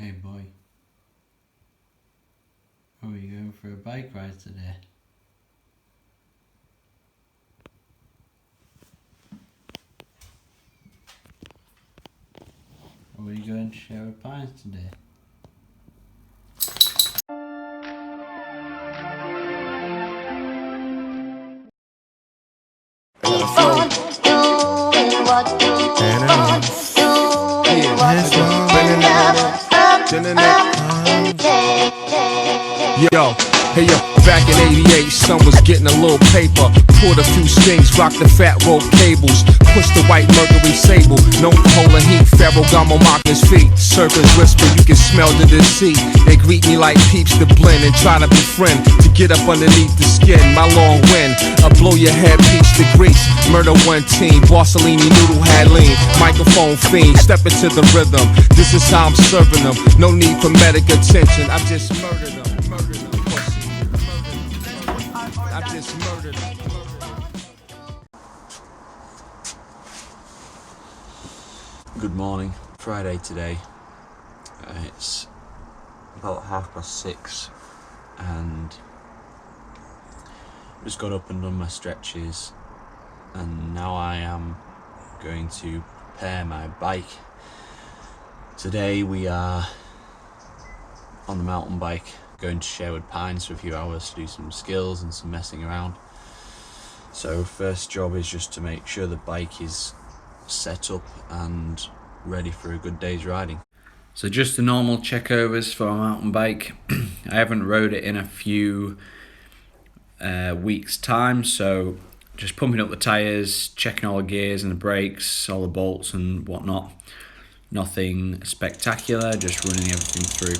Hey boy, are we going for a bike ride today? Are we going to Sherwood Pines today? Yo, hey yo, back in '88, son was getting a little paper. Poured a few strings, rocked the fat rope cables. Pushed the white Mercury Sable, known for holding heat. Ferragamo mocked his feet. Serpents whisper, you can smell the deceit. They greet me like peeps to blend and try to befriend. To get up underneath the skin, my long wind. I blow your head, peach to grease. Murder one team, Borsellini noodle had lean. Microphone fiend, step into the rhythm. This is how I'm serving them. No need for medical attention, I just murdered them. I just murdered them. Good morning, Friday today. It's about 6:30 and just got up and done my stretches, and now I am going to prepare my bike. Today we are on the mountain bike going to Sherwood Pines for a few hours to do some skills and some messing around. So first job is just to make sure the bike is set up and ready for a good day's riding. So just the normal checkovers for a mountain bike. I haven't rode it in a few weeks time, so just pumping up the tyres, checking all the gears and the brakes, all the bolts and whatnot. Nothing spectacular, just running everything through.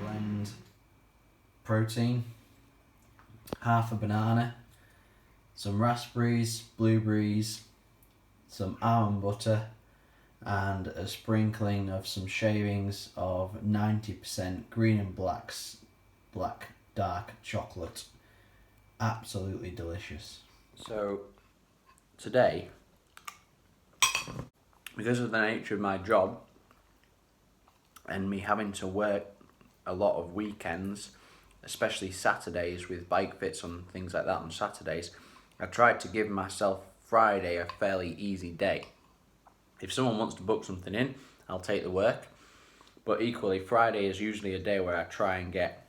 Blend protein, half a banana, some raspberries, blueberries, some almond butter, and a sprinkling of some shavings of 90% green and black dark chocolate. Absolutely delicious. So today, because of the nature of my job and me having to work a lot of weekends, especially Saturdays with bike fits and things like that on Saturdays, I tried to give myself Friday a fairly easy day. If someone wants to book something in, I'll take the work, but equally Friday is usually a day where I try and get,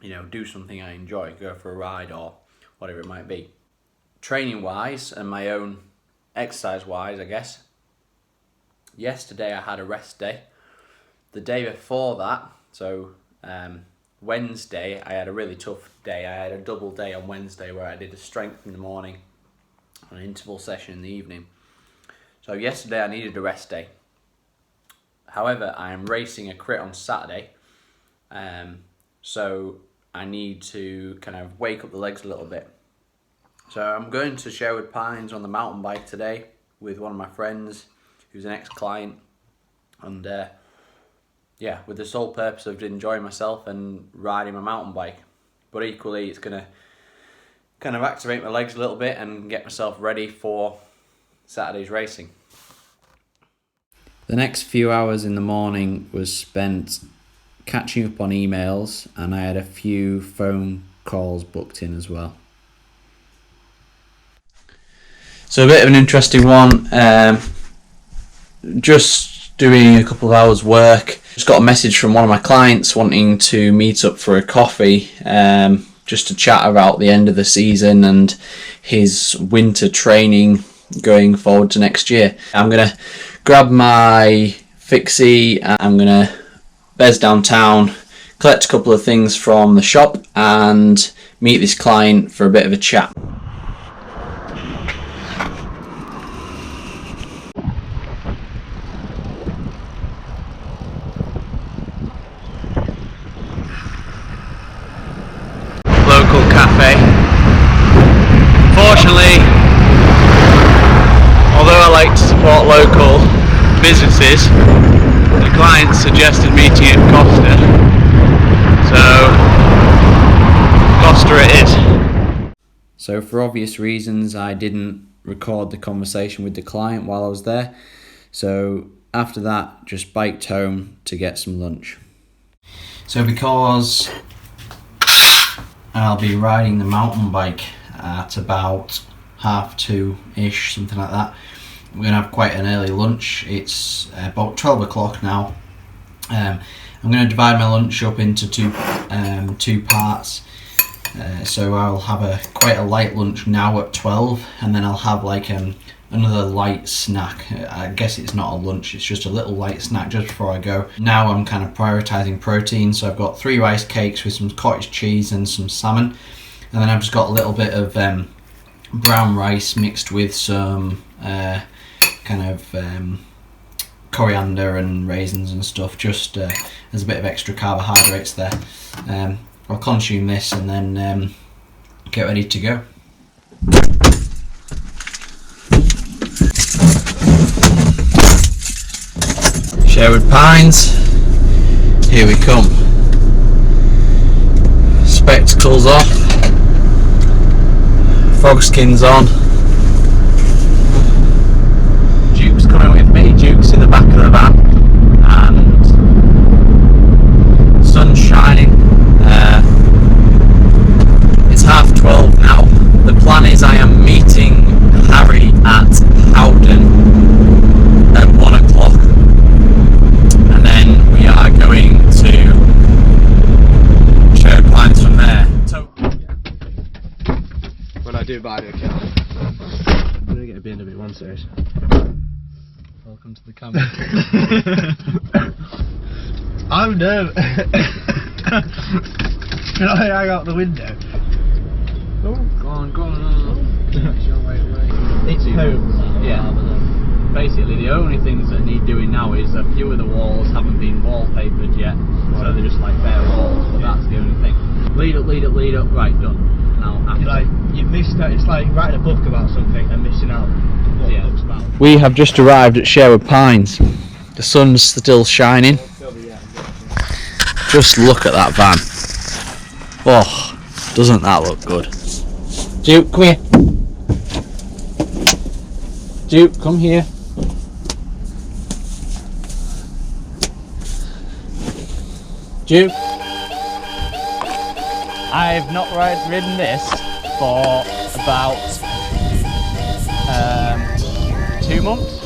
do something I enjoy, go for a ride or whatever it might be. Training wise and my own exercise wise, I guess, yesterday I had a rest day. The day before that, so Wednesday, I had a really tough day. I had a double day on Wednesday where I did a strength in the morning and an interval session in the evening. So yesterday I needed a rest day. However, I am racing a crit on Saturday, so I need to kind of wake up the legs a little bit. So I'm going to Sherwood Pines on the mountain bike today with one of my friends who's an ex-client, and with the sole purpose of enjoying myself and riding my mountain bike. But equally, it's going to kind of activate my legs a little bit and get myself ready for Saturday's racing. The next few hours in the morning was spent catching up on emails, and I had a few phone calls booked in as well. So a bit of an interesting one. Just doing a couple of hours work. Just got a message from one of my clients wanting to meet up for a coffee, just to chat about the end of the season and his winter training going forward to next year. I'm going to grab my fixie and I'm going to bez downtown, collect a couple of things from the shop and meet this client for a bit of a chat. Local cafe Unfortunately, although I like to support local businesses, the client suggested meeting at Costa, so Costa it is. So for obvious reasons, I didn't record the conversation with the client while I was there. So after that, just biked home to get some lunch. So because I'll be riding the mountain bike at about 2:30ish, something like that, we're going to have quite an early lunch. It's about 12 o'clock now. I'm going to divide my lunch up into two parts. So I'll have quite a light lunch now at 12, and then I'll have like another light snack. I guess it's not a lunch, it's just a little light snack just before I go. Now I'm kind of prioritising protein, so I've got 3 rice cakes with some cottage cheese and some salmon, and then I've just got a little bit of brown rice mixed with some coriander and raisins and stuff, just as a bit of extra carbohydrates there. I'll consume this and then get ready to go. Sherwood Pines, here we come. Spectacles off, fog skins on. Duke's coming with me. Duke's in the back of the van, and sun's shining. It's 12:30 now. The plan is I am meeting Harry at Howden at 1 o'clock, and then we are going to Sherwood Pines from there. So when I do buy the account, I'm gonna get a bin of it one series. welcome to the camera. I'm nervous. Can I hang out the window? Oh, go on. It's home. Yeah. Basically, the only things that need doing now is a few of the walls haven't been wallpapered yet, so they're just like bare walls. But that's the only thing. Lead up. Right, done. Now, after Like you've missed out. It's like writing a book about something and missing out what the book's about. we have just arrived at Sherwood Pines. The sun's still shining. Just look at that van. Oh, doesn't that look good? Duke, come here. Duke, come here. Duke. I've not ridden this for about 2 months.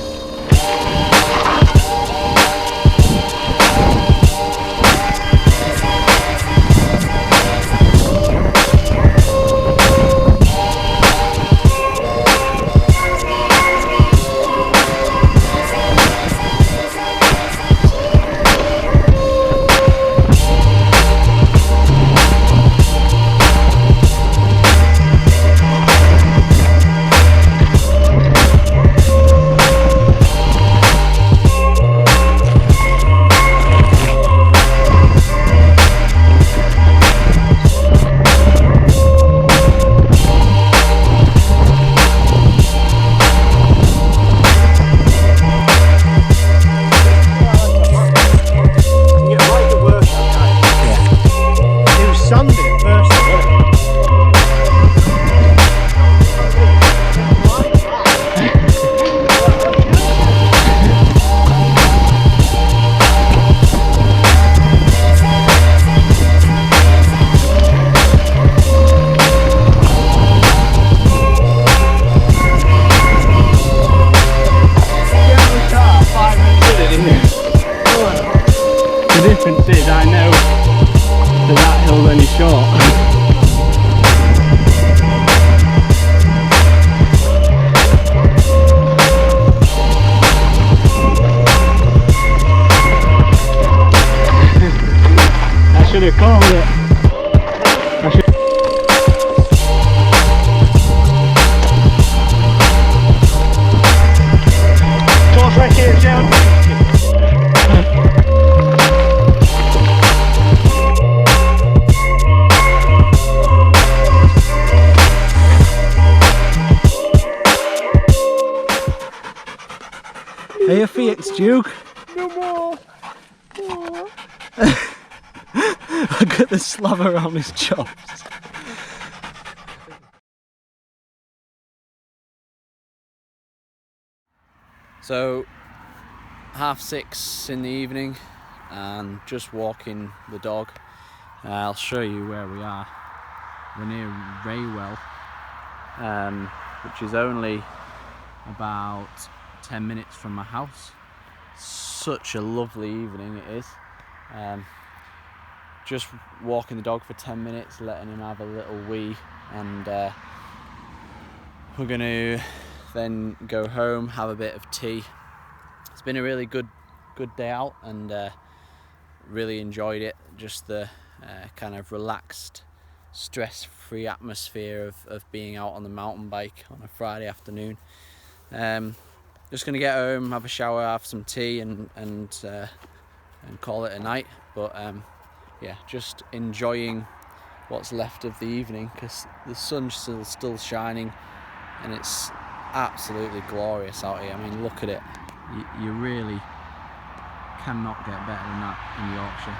The difference is I know that hill's only short. I should have called it. Course right here, Joe. puke? No more. Look at the slobber on his chops. So 6:30 in the evening and just walking the dog. I'll show you where we are. We're near Raywell, which is only about 10 minutes from my house. Such a lovely evening it is. Just walking the dog for 10 minutes, letting him have a little wee, and we're going to then go home, have a bit of tea. It's been a really good day out, and really enjoyed it. Just the kind of relaxed, stress-free atmosphere of being out on the mountain bike on a Friday afternoon. Just gonna get home, have a shower, have some tea, and call it a night. But yeah, just enjoying what's left of the evening, because the sun's still shining, and it's absolutely glorious out here. I mean, look at it. You really cannot get better than that in Yorkshire.